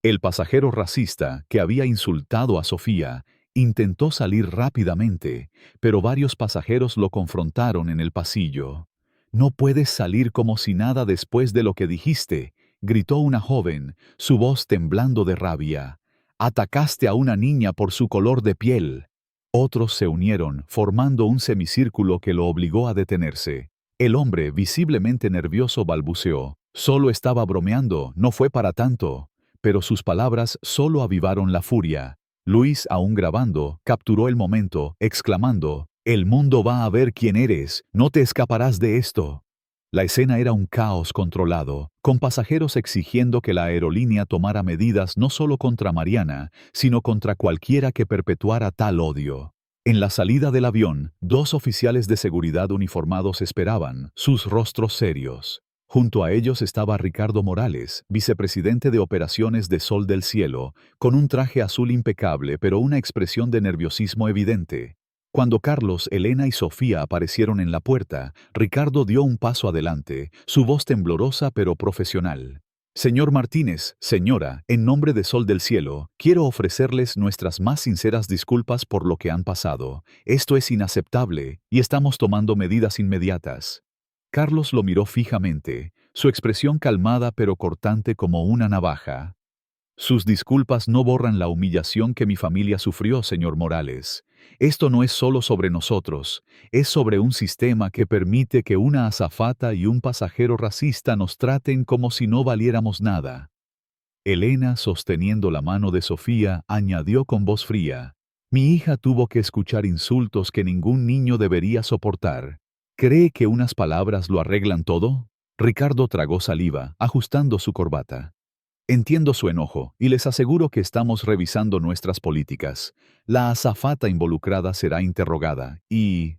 El pasajero racista, que había insultado a Sofía, intentó salir rápidamente, pero varios pasajeros lo confrontaron en el pasillo. «No puedes salir como si nada después de lo que dijiste», gritó una joven, su voz temblando de rabia. «Atacaste a una niña por su color de piel». Otros se unieron, formando un semicírculo que lo obligó a detenerse. El hombre, visiblemente nervioso, balbuceó. «Solo estaba bromeando, no fue para tanto». Pero sus palabras solo avivaron la furia. Luis, aún grabando, capturó el momento, exclamando: «El mundo va a ver quién eres, no te escaparás de esto». La escena era un caos controlado, con pasajeros exigiendo que la aerolínea tomara medidas no solo contra Mariana, sino contra cualquiera que perpetuara tal odio. En la salida del avión, 2 oficiales de seguridad uniformados esperaban, sus rostros serios. Junto a ellos estaba Ricardo Morales, vicepresidente de operaciones de Sol del Cielo, con un traje azul impecable pero una expresión de nerviosismo evidente. Cuando Carlos, Elena y Sofía aparecieron en la puerta, Ricardo dio un paso adelante, su voz temblorosa pero profesional. «Señor Martínez, señora, en nombre de Sol del Cielo, quiero ofrecerles nuestras más sinceras disculpas por lo que han pasado. Esto es inaceptable, y estamos tomando medidas inmediatas». Carlos lo miró fijamente, su expresión calmada pero cortante como una navaja. «Sus disculpas no borran la humillación que mi familia sufrió, señor Morales. Esto no es solo sobre nosotros, es sobre un sistema que permite que una azafata y un pasajero racista nos traten como si no valiéramos nada». Elena, sosteniendo la mano de Sofía, añadió con voz fría: «Mi hija tuvo que escuchar insultos que ningún niño debería soportar. ¿Cree que unas palabras lo arreglan todo?». Ricardo tragó saliva, ajustando su corbata. «Entiendo su enojo, y les aseguro que estamos revisando nuestras políticas. La azafata involucrada será interrogada, y...».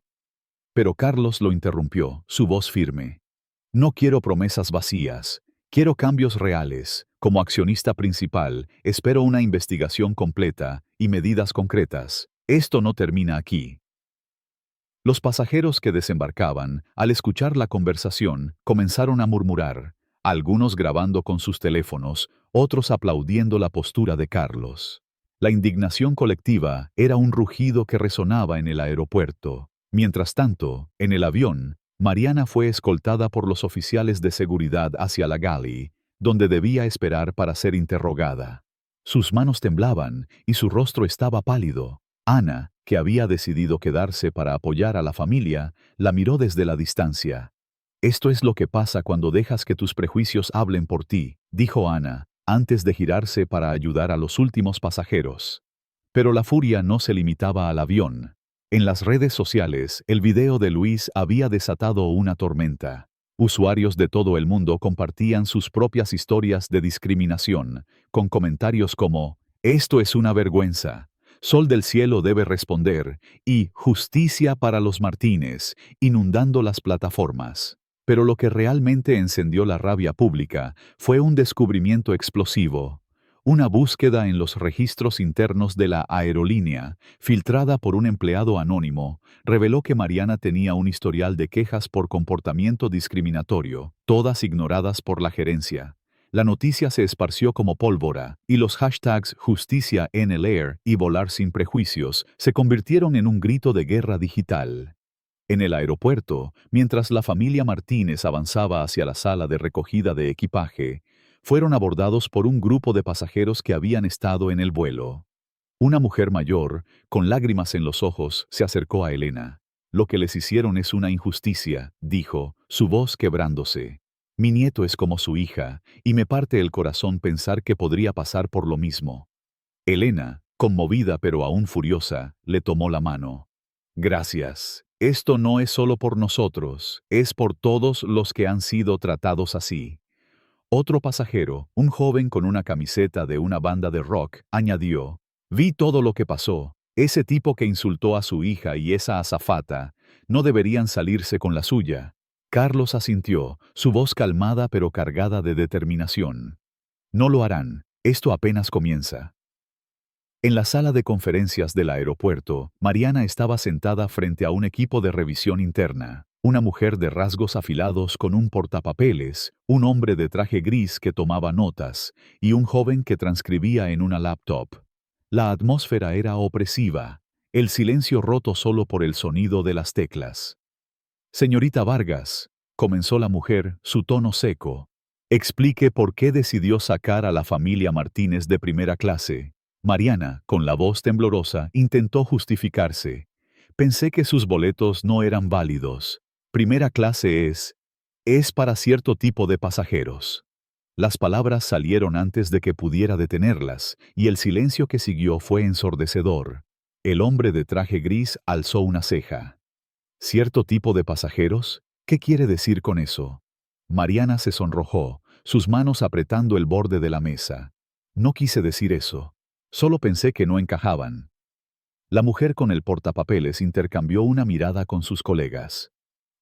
Pero Carlos lo interrumpió, su voz firme. «No quiero promesas vacías. Quiero cambios reales. Como accionista principal, espero una investigación completa y medidas concretas. Esto no termina aquí». Los pasajeros que desembarcaban, al escuchar la conversación, comenzaron a murmurar, algunos grabando con sus teléfonos, otros aplaudiendo la postura de Carlos. La indignación colectiva era un rugido que resonaba en el aeropuerto. Mientras tanto, en el avión, Mariana fue escoltada por los oficiales de seguridad hacia la galley, donde debía esperar para ser interrogada. Sus manos temblaban y su rostro estaba pálido. Ana, que había decidido quedarse para apoyar a la familia, la miró desde la distancia. «Esto es lo que pasa cuando dejas que tus prejuicios hablen por ti», dijo Ana, antes de girarse para ayudar a los últimos pasajeros. Pero la furia no se limitaba al avión. En las redes sociales, el video de Luis había desatado una tormenta. Usuarios de todo el mundo compartían sus propias historias de discriminación, con comentarios como: «Esto es una vergüenza», «Sol del Cielo debe responder» y «Justicia para los Martínez», inundando las plataformas. Pero lo que realmente encendió la rabia pública fue un descubrimiento explosivo. Una búsqueda en los registros internos de la aerolínea, filtrada por un empleado anónimo, reveló que Mariana tenía un historial de quejas por comportamiento discriminatorio, todas ignoradas por la gerencia. La noticia se esparció como pólvora, y los hashtags Justicia en el Air y Volar sin prejuicios se convirtieron en un grito de guerra digital. En el aeropuerto, mientras la familia Martínez avanzaba hacia la sala de recogida de equipaje, fueron abordados por un grupo de pasajeros que habían estado en el vuelo. Una mujer mayor, con lágrimas en los ojos, se acercó a Elena. «Lo que les hicieron es una injusticia», dijo, su voz quebrándose. «Mi nieto es como su hija, y me parte el corazón pensar que podría pasar por lo mismo». Elena, conmovida pero aún furiosa, le tomó la mano. «Gracias. Esto no es solo por nosotros, es por todos los que han sido tratados así». Otro pasajero, un joven con una camiseta de una banda de rock, añadió: «Vi todo lo que pasó. Ese tipo que insultó a su hija y esa azafata no deberían salirse con la suya». Carlos asintió, su voz calmada pero cargada de determinación. «No lo harán. Esto apenas comienza». En la sala de conferencias del aeropuerto, Mariana estaba sentada frente a un equipo de revisión interna. Una mujer de rasgos afilados con un portapapeles, un hombre de traje gris que tomaba notas, y un joven que transcribía en una laptop. La atmósfera era opresiva, el silencio roto solo por el sonido de las teclas. «Señorita Vargas», comenzó la mujer, su tono seco, «explique por qué decidió sacar a la familia Martínez de primera clase». Mariana, con la voz temblorosa, intentó justificarse. «Pensé que sus boletos no eran válidos. Primera clase es para cierto tipo de pasajeros». Las palabras salieron antes de que pudiera detenerlas, y el silencio que siguió fue ensordecedor. El hombre de traje gris alzó una ceja. «¿Cierto tipo de pasajeros? ¿Qué quiere decir con eso?» Mariana se sonrojó, sus manos apretando el borde de la mesa. «No quise decir eso. Solo pensé que no encajaban». La mujer con el portapapeles intercambió una mirada con sus colegas.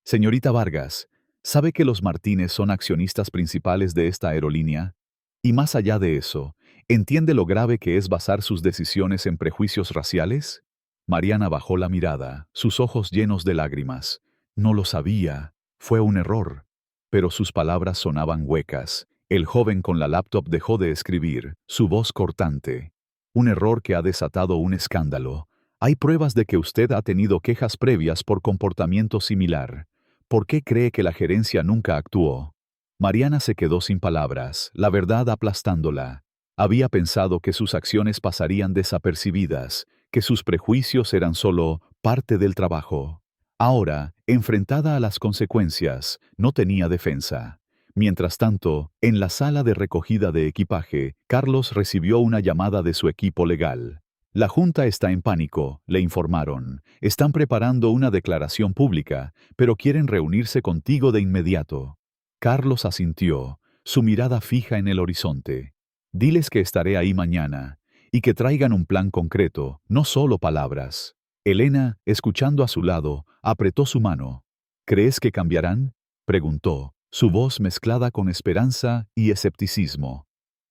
«Señorita Vargas, ¿sabe que los Martínez son accionistas principales de esta aerolínea? Y más allá de eso, ¿entiende lo grave que es basar sus decisiones en prejuicios raciales?» Mariana bajó la mirada, sus ojos llenos de lágrimas. «No lo sabía. Fue un error». Pero sus palabras sonaban huecas. El joven con la laptop dejó de escribir, su voz cortante. «Un error que ha desatado un escándalo. Hay pruebas de que usted ha tenido quejas previas por comportamiento similar. ¿Por qué cree que la gerencia nunca actuó?» Mariana se quedó sin palabras, la verdad aplastándola. Había pensado que sus acciones pasarían desapercibidas, que sus prejuicios eran solo parte del trabajo. Ahora, enfrentada a las consecuencias, no tenía defensa. Mientras tanto, en la sala de recogida de equipaje, Carlos recibió una llamada de su equipo legal. «La Junta está en pánico», le informaron. «Están preparando una declaración pública, pero quieren reunirse contigo de inmediato». Carlos asintió, su mirada fija en el horizonte. «Diles que estaré ahí mañana, y que traigan un plan concreto, no solo palabras». Elena, escuchando a su lado, apretó su mano. «¿Crees que cambiarán?», preguntó, su voz mezclada con esperanza y escepticismo.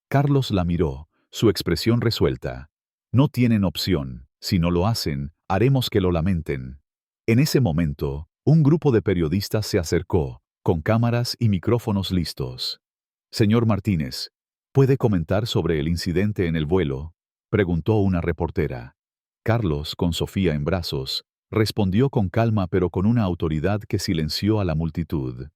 Carlos la miró, su expresión resuelta. «No tienen opción. Si no lo hacen, haremos que lo lamenten». En ese momento, un grupo de periodistas se acercó, con cámaras y micrófonos listos. «Señor Martínez, ¿puede comentar sobre el incidente en el vuelo?», preguntó una reportera. Carlos, con Sofía en brazos, respondió con calma pero con una autoridad que silenció a la multitud.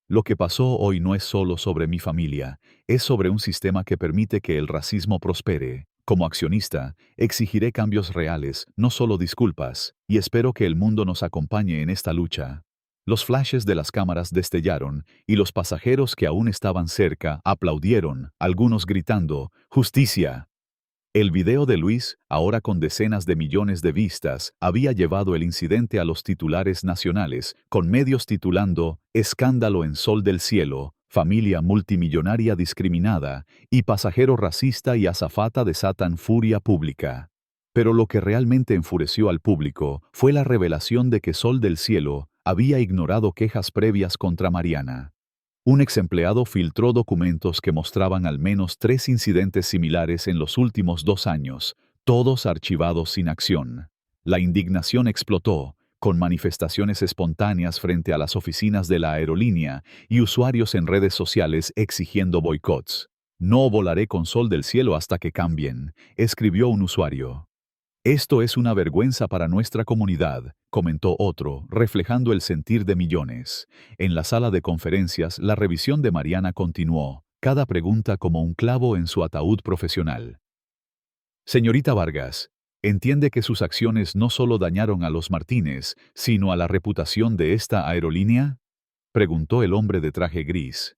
«Lo que pasó hoy no es solo sobre mi familia, es sobre un sistema que permite que el racismo prospere. Como accionista, exigiré cambios reales, no solo disculpas, y espero que el mundo nos acompañe en esta lucha». Los flashes de las cámaras destellaron, y los pasajeros que aún estaban cerca aplaudieron, algunos gritando: «¡Justicia!». El video de Luis, ahora con decenas de millones de vistas, había llevado el incidente a los titulares nacionales, con medios titulando «Escándalo en Sol del Cielo», «Familia multimillonaria discriminada» y «Pasajero racista y azafata desatan furia pública». Pero lo que realmente enfureció al público fue la revelación de que Sol del Cielo había ignorado quejas previas contra Mariana. Un exempleado filtró documentos que mostraban al menos 3 incidentes similares en los últimos 2 años, todos archivados sin acción. La indignación explotó, con manifestaciones espontáneas frente a las oficinas de la aerolínea y usuarios en redes sociales exigiendo boicots. «No volaré con Sol del Cielo hasta que cambien», escribió un usuario. Esto es una vergüenza para nuestra comunidad, comentó otro, reflejando el sentir de millones. En la sala de conferencias, la revisión de Mariana continuó, cada pregunta como un clavo en su ataúd profesional. Señorita Vargas, ¿entiende que sus acciones no solo dañaron a los Martínez, sino a la reputación de esta aerolínea? Preguntó el hombre de traje gris.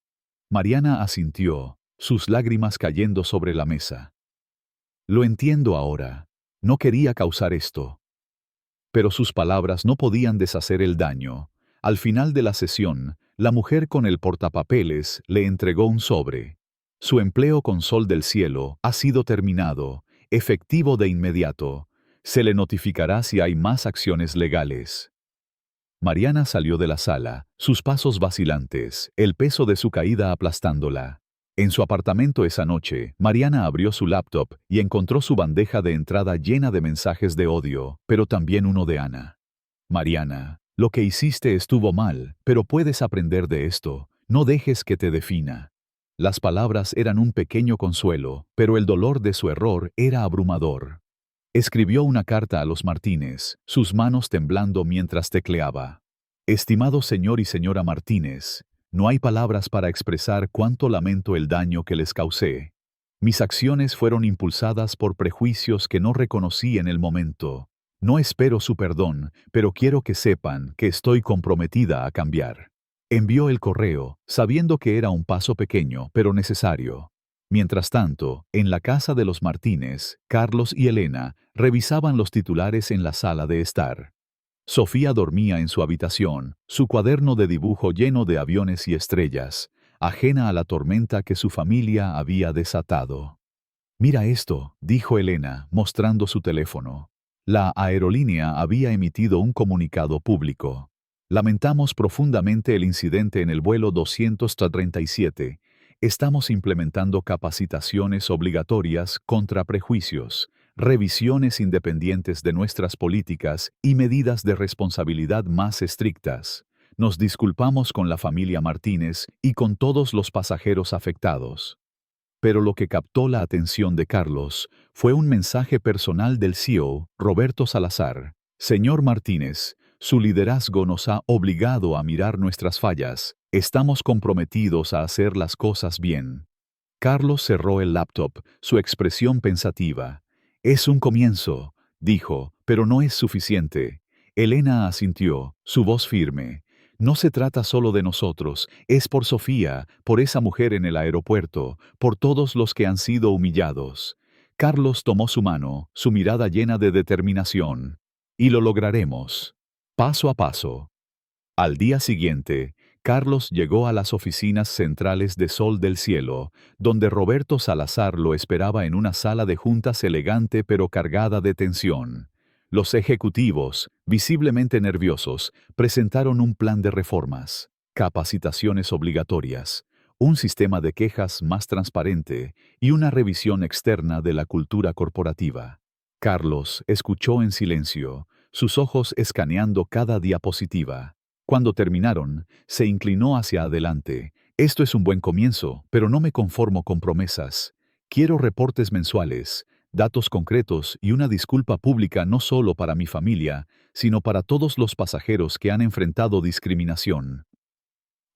Mariana asintió, sus lágrimas cayendo sobre la mesa. Lo entiendo ahora. No quería causar esto. Pero sus palabras no podían deshacer el daño. Al final de la sesión, la mujer con el portapapeles le entregó un sobre. Su empleo con Sol del Cielo ha sido terminado, efectivo de inmediato. Se le notificará si hay más acciones legales. Mariana salió de la sala, sus pasos vacilantes, el peso de su caída aplastándola. En su apartamento esa noche, Mariana abrió su laptop y encontró su bandeja de entrada llena de mensajes de odio, pero también uno de Ana. Mariana, lo que hiciste estuvo mal, pero puedes aprender de esto, no dejes que te defina. Las palabras eran un pequeño consuelo, pero el dolor de su error era abrumador. Escribió una carta a los Martínez, sus manos temblando mientras tecleaba. Estimado señor y señora Martínez, no hay palabras para expresar cuánto lamento el daño que les causé. Mis acciones fueron impulsadas por prejuicios que no reconocí en el momento. No espero su perdón, pero quiero que sepan que estoy comprometida a cambiar. Envió el correo, sabiendo que era un paso pequeño, pero necesario. Mientras tanto, en la casa de los Martínez, Carlos y Elena revisaban los titulares en la sala de estar. Sofía dormía en su habitación, su cuaderno de dibujo lleno de aviones y estrellas, ajena a la tormenta que su familia había desatado. Mira esto, dijo Elena, mostrando su teléfono. La aerolínea había emitido un comunicado público. Lamentamos profundamente el incidente en el vuelo 237. Estamos implementando capacitaciones obligatorias contra prejuicios, revisiones independientes de nuestras políticas y medidas de responsabilidad más estrictas. Nos disculpamos con la familia Martínez y con todos los pasajeros afectados. Pero lo que captó la atención de Carlos fue un mensaje personal del CEO, Roberto Salazar. Señor Martínez, su liderazgo nos ha obligado a mirar nuestras fallas. Estamos comprometidos a hacer las cosas bien. Carlos cerró el laptop, su expresión pensativa. Es un comienzo, dijo, pero no es suficiente. Elena asintió, su voz firme. No se trata solo de nosotros, es por Sofía, por esa mujer en el aeropuerto, por todos los que han sido humillados. Carlos tomó su mano, su mirada llena de determinación. Y lo lograremos. Paso a paso. Al día siguiente, Carlos llegó a las oficinas centrales de Sol del Cielo, donde Roberto Salazar lo esperaba en una sala de juntas elegante pero cargada de tensión. Los ejecutivos, visiblemente nerviosos, presentaron un plan de reformas, capacitaciones obligatorias, un sistema de quejas más transparente y una revisión externa de la cultura corporativa. Carlos escuchó en silencio, sus ojos escaneando cada diapositiva. Cuando terminaron, se inclinó hacia adelante. Esto es un buen comienzo, pero no me conformo con promesas. Quiero reportes mensuales, datos concretos y una disculpa pública no solo para mi familia, sino para todos los pasajeros que han enfrentado discriminación.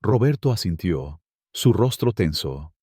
Roberto asintió, su rostro tenso.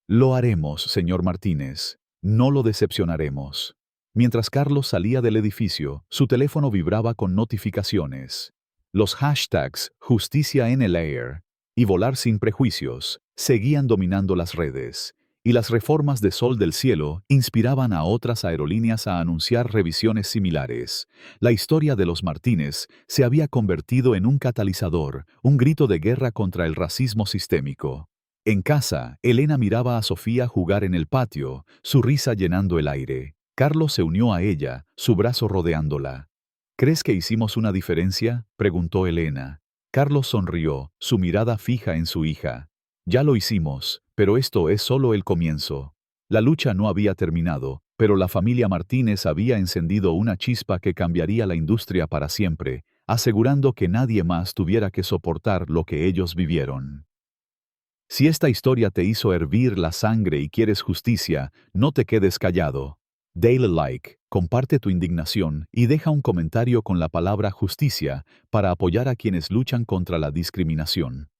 Lo haremos, señor Martínez. No lo decepcionaremos. Mientras Carlos salía del edificio, su teléfono vibraba con notificaciones. Los hashtags Justicia en el Air y Volar sin prejuicios seguían dominando las redes, y las reformas de Sol del Cielo inspiraban a otras aerolíneas a anunciar revisiones similares. La historia de los Martínez se había convertido en un catalizador, un grito de guerra contra el racismo sistémico. En casa, Elena miraba a Sofía jugar en el patio, su risa llenando el aire. Carlos se unió a ella, su brazo rodeándola. ¿Crees que hicimos una diferencia?, preguntó Elena. Carlos sonrió, su mirada fija en su hija. Ya lo hicimos, pero esto es solo el comienzo. La lucha no había terminado, pero la familia Martínez había encendido una chispa que cambiaría la industria para siempre, asegurando que nadie más tuviera que soportar lo que ellos vivieron. Si esta historia te hizo hervir la sangre y quieres justicia, no te quedes callado. Dale like, comparte tu indignación y deja un comentario con la palabra justicia para apoyar a quienes luchan contra la discriminación.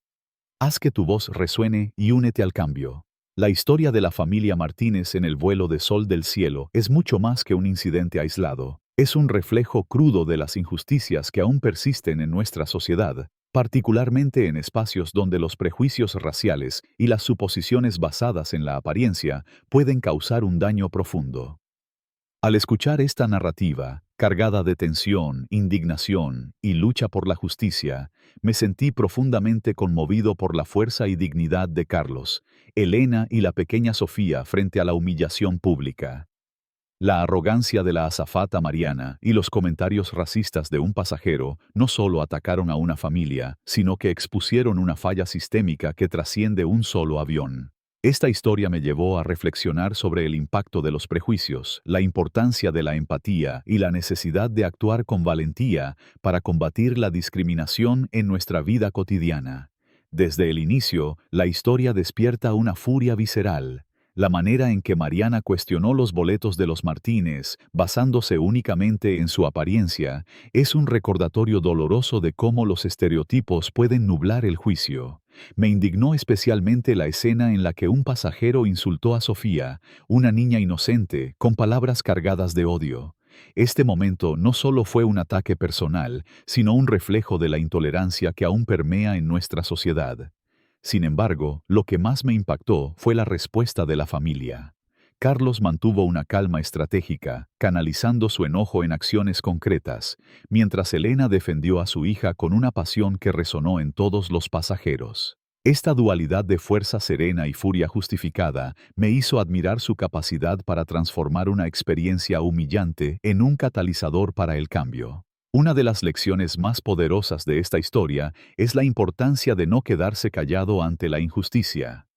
Haz que tu voz resuene y únete al cambio. La historia de la familia Martínez en el vuelo de Sol del Cielo es mucho más que un incidente aislado. Es un reflejo crudo de las injusticias que aún persisten en nuestra sociedad, particularmente en espacios donde los prejuicios raciales y las suposiciones basadas en la apariencia pueden causar un daño profundo. Al escuchar esta narrativa, cargada de tensión, indignación y lucha por la justicia, me sentí profundamente conmovido por la fuerza y dignidad de Carlos, Elena y la pequeña Sofía frente a la humillación pública. La arrogancia de la azafata Mariana y los comentarios racistas de un pasajero no solo atacaron a una familia, sino que expusieron una falla sistémica que trasciende un solo avión. Esta historia me llevó a reflexionar sobre el impacto de los prejuicios, la importancia de la empatía y la necesidad de actuar con valentía para combatir la discriminación en nuestra vida cotidiana. Desde el inicio, la historia despierta una furia visceral. La manera en que Mariana cuestionó los boletos de los Martínez, basándose únicamente en su apariencia, es un recordatorio doloroso de cómo los estereotipos pueden nublar el juicio. Me indignó especialmente la escena en la que un pasajero insultó a Sofía, una niña inocente, con palabras cargadas de odio. Este momento no solo fue un ataque personal, sino un reflejo de la intolerancia que aún permea en nuestra sociedad. Sin embargo, lo que más me impactó fue la respuesta de la familia. Carlos mantuvo una calma estratégica, canalizando su enojo en acciones concretas, mientras Elena defendió a su hija con una pasión que resonó en todos los pasajeros. Esta dualidad de fuerza serena y furia justificada me hizo admirar su capacidad para transformar una experiencia humillante en un catalizador para el cambio. Una de las lecciones más poderosas de esta historia es la importancia de no quedarse callado ante la injusticia.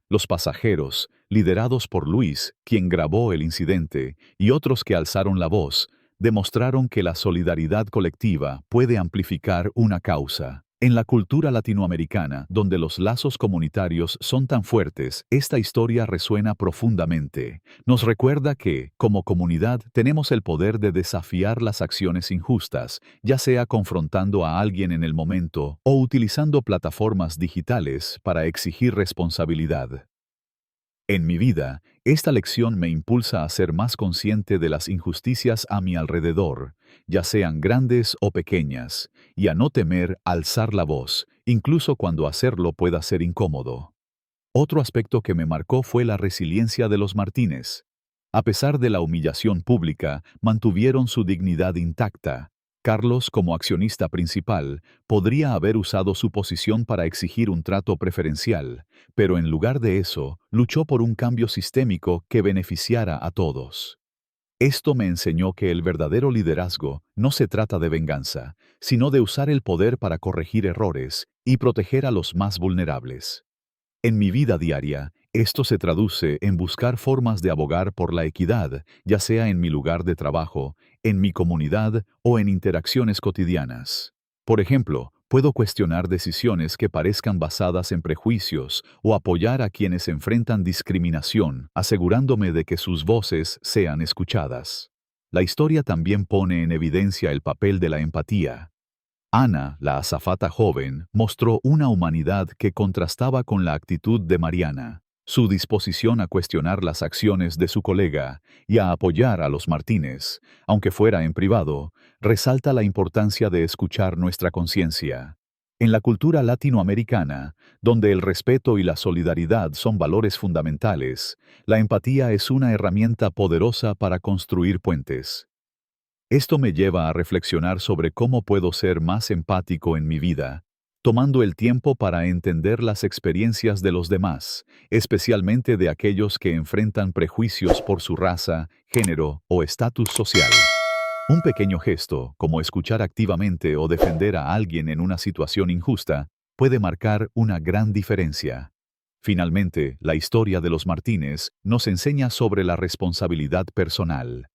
Los pasajeros, liderados por Luis, quien grabó el incidente, y otros que alzaron la voz, demostraron que la solidaridad colectiva puede amplificar una causa. En la cultura latinoamericana, donde los lazos comunitarios son tan fuertes, esta historia resuena profundamente. Nos recuerda que, como comunidad, tenemos el poder de desafiar las acciones injustas, ya sea confrontando a alguien en el momento o utilizando plataformas digitales para exigir responsabilidad. En mi vida, esta lección me impulsa a ser más consciente de las injusticias a mi alrededor, ya sean grandes o pequeñas, y a no temer alzar la voz, incluso cuando hacerlo pueda ser incómodo. Otro aspecto que me marcó fue la resiliencia de los Martínez. A pesar de la humillación pública, mantuvieron su dignidad intacta. Carlos, como accionista principal, podría haber usado su posición para exigir un trato preferencial, pero en lugar de eso, luchó por un cambio sistémico que beneficiara a todos. Esto me enseñó que el verdadero liderazgo no se trata de venganza, sino de usar el poder para corregir errores y proteger a los más vulnerables. En mi vida diaria, esto se traduce en buscar formas de abogar por la equidad, ya sea en mi lugar de trabajo, en mi comunidad o en interacciones cotidianas. Por ejemplo, puedo cuestionar decisiones que parezcan basadas en prejuicios o apoyar a quienes enfrentan discriminación, asegurándome de que sus voces sean escuchadas. La historia también pone en evidencia el papel de la empatía. Ana, la azafata joven, mostró una humanidad que contrastaba con la actitud de Mariana. Su disposición a cuestionar las acciones de su colega y a apoyar a los Martínez, aunque fuera en privado, resalta la importancia de escuchar nuestra conciencia. En la cultura latinoamericana, donde el respeto y la solidaridad son valores fundamentales, la empatía es una herramienta poderosa para construir puentes. Esto me lleva a reflexionar sobre cómo puedo ser más empático en mi vida, tomando el tiempo para entender las experiencias de los demás, especialmente de aquellos que enfrentan prejuicios por su raza, género o estatus social. Un pequeño gesto, como escuchar activamente o defender a alguien en una situación injusta, puede marcar una gran diferencia. Finalmente, la historia de los Martínez nos enseña sobre la responsabilidad personal.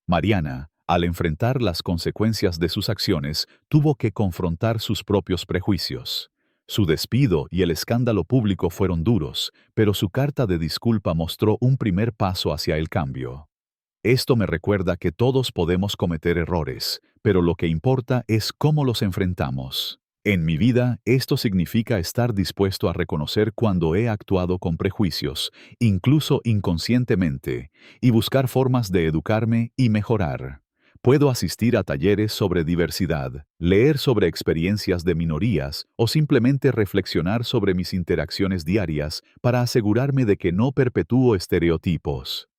Mariana, al enfrentar las consecuencias de sus acciones, tuvo que confrontar sus propios prejuicios. Su despido y el escándalo público fueron duros, pero su carta de disculpa mostró un primer paso hacia el cambio. Esto me recuerda que todos podemos cometer errores, pero lo que importa es cómo los enfrentamos. En mi vida, esto significa estar dispuesto a reconocer cuando he actuado con prejuicios, incluso inconscientemente, y buscar formas de educarme y mejorar. Puedo asistir a talleres sobre diversidad, leer sobre experiencias de minorías o simplemente reflexionar sobre mis interacciones diarias para asegurarme de que no perpetúo estereotipos.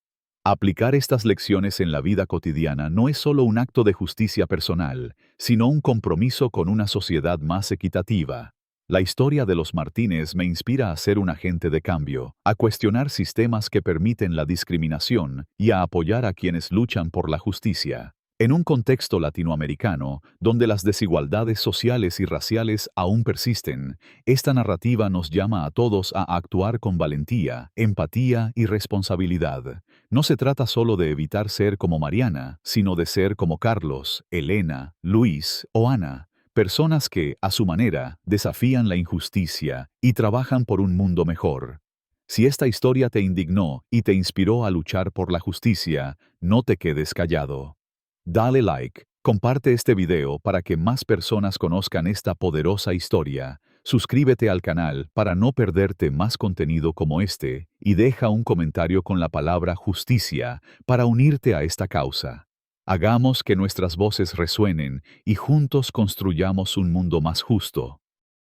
Aplicar estas lecciones en la vida cotidiana no es solo un acto de justicia personal, sino un compromiso con una sociedad más equitativa. La historia de los Martínez me inspira a ser un agente de cambio, a cuestionar sistemas que permiten la discriminación y a apoyar a quienes luchan por la justicia. En un contexto latinoamericano, donde las desigualdades sociales y raciales aún persisten, esta narrativa nos llama a todos a actuar con valentía, empatía y responsabilidad. No se trata solo de evitar ser como Mariana, sino de ser como Carlos, Elena, Luis o Ana, personas que, a su manera, desafían la injusticia y trabajan por un mundo mejor. Si esta historia te indignó y te inspiró a luchar por la justicia, no te quedes callado. Dale like, comparte este video para que más personas conozcan esta poderosa historia. Suscríbete al canal para no perderte más contenido como este y deja un comentario con la palabra justicia para unirte a esta causa. Hagamos que nuestras voces resuenen y juntos construyamos un mundo más justo.